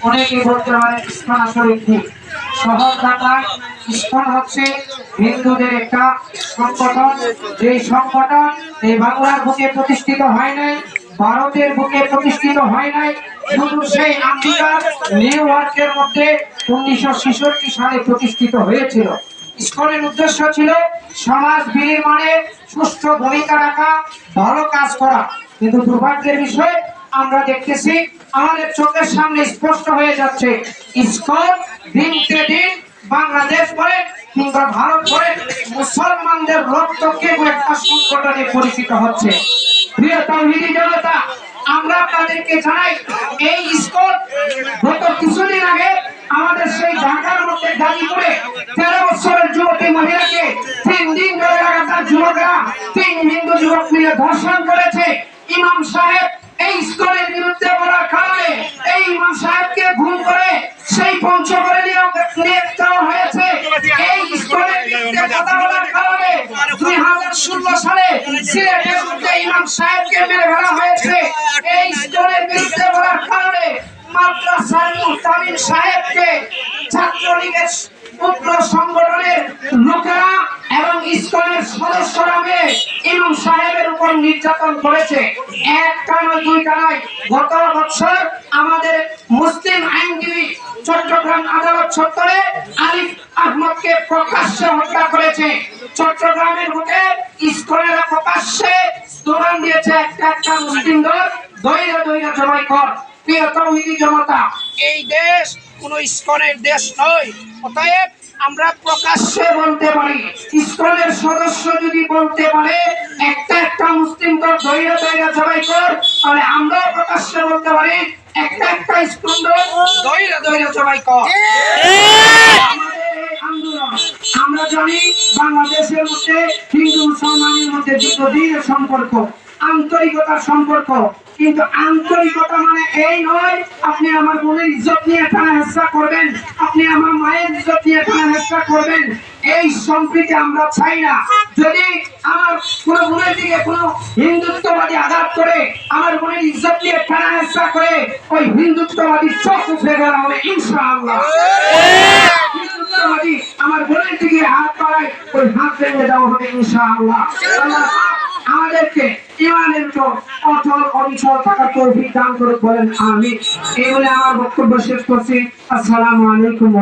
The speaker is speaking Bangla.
অনেকে বলতে পারে ইসকন আসলে কি। শহর ঢাকায় ইসকন হচ্ছে হিন্দুদের একটা সংগঠন। যে সংগঠন এই বাংলার বুকে প্রতিষ্ঠিত হয় নাই, ভারতের বুকে প্রতিষ্ঠিত হয় নাই, শুধু সেই আমেরিকার নিউ ইয়র্কের মধ্যে 1966 সালে প্রতিষ্ঠিত হয়েছিল। ইসকনের উদ্দেশ্য ছিল সমাজ বিনির্মাণে সুষ্ঠু ভূমিকা রাখা, ভালো কাজ করা। কিন্তু দুর্ভাগ্যের বিষয় আমরা দেখতেছি, আমাদের চোখের সামনে স্পষ্ট হয়ে যাচ্ছে, ইসকন দিনকে দিন বাংলাদেশ পরে কিংবা ভারত পরে মুসলমানদের রক্তকে একটা সংগঠনে পরিচিত হচ্ছে। প্রিয় তাওহীদি জনতা, আমরা আপনাদেরকে জানাই, এই ইসকন গত কিছুদিন আগে আমাদের সেই ঢাকার মধ্যে গাজীপুরে 13 বছরের যুবতী মহিলাকে 3 দিন ধরে লাগাতার যুবকরা 3 হিন্দু যুবক মিলে ধর্ষণ করেছে। ইমাম সাহেব এই ইসকনের বিরুদ্ধে বলার কারণে এই ইমাম সাহেবকে খুন করে সেই পঞ্চগড়ে নিয়ে দেওয়া হয়েছে। এই ইসকনের বিরুদ্ধে কথা বলার কারণে 2016 সালে সিলেটের মধ্যে ইমাম সাহেবকে মেরে ফেলা হয়েছে। এই ইসকনের বিরুদ্ধে বলার কারণে মাদ্রাসার মুহতামিম সাহেবকে ছাত্রলীগের উগ্র সংগঠনের লোকেরা এবং ইসকনের সদস্যরা মিলে ইমাম সাহেবের উপর নির্যাতন করেছে। একটা নয়, দুইটা নয়, গত বছর আমাদের মুসলিম আইনজীবী চট্টগ্রাম আদালত চত্বরে আলিফ আহমদকে প্রকাশ্যে হত্যা করেছে। চট্টগ্রামের বুকে ইসকনেরা প্রকাশ্যে স্লোগান দিয়েছে, একটা মুসলিম দল দইরা দইরা জবাই কর। প্রিয় তাওহীদি জনতা, এই দেশ কোন ইসকনের দেশ নয়। অতএব আমরা প্রকাশ্যে বলতে পারি, ইসকনের সদস্য যদি বলতে পারে একটা মুসলিম দল দইরা দইরা জবাই কর, তাহলে আমরাও প্রকাশ্যে বলতে পারি একটা ইসকন দল দইরা দইরা জবাই কর। আমরা জানি বাংলাদেশের মধ্যে হিন্দু মুসলমানের মধ্যে দীর্ঘদিনের সম্পর্ক, আন্তরিকতার সম্পর্ক। কিন্তু আন্তরিকতা মানে এই নয় আপনি আমার বোনের ইজ্জত নিয়ে টানা হেঁচড়া করবেন, আপনি আমার মায়ের ইজ্জত নিয়ে টানা হেঁচড়া করবেন। এই সম্প্রীতি আমরা চাই না। যদি আমার কোন বোনের দিকে কোন হিন্দুত্ববাদী আঘাত করে, আমার বোনের ইজ্জত নিয়ে টানা হেঁচড়া করে, ওই হিন্দুত্ববাদী চোখ উঠে গেল হবে ইনশাআল্লাহ। হিন্দুত্ববাদী আমার বোনের দিকে হাত বাড়ায়, ওই হাত ভেঙে দেওয়া হবে ইনশাআল্লাহ। আল্লাহ আমাদেরকে ইমানের উপর অটল অবিচল থাকার তৌফিক দান করে বলেন আমিন। এই বলে আমার বক্তব্য শেষ করছি। আসসালামু আলাইকুম।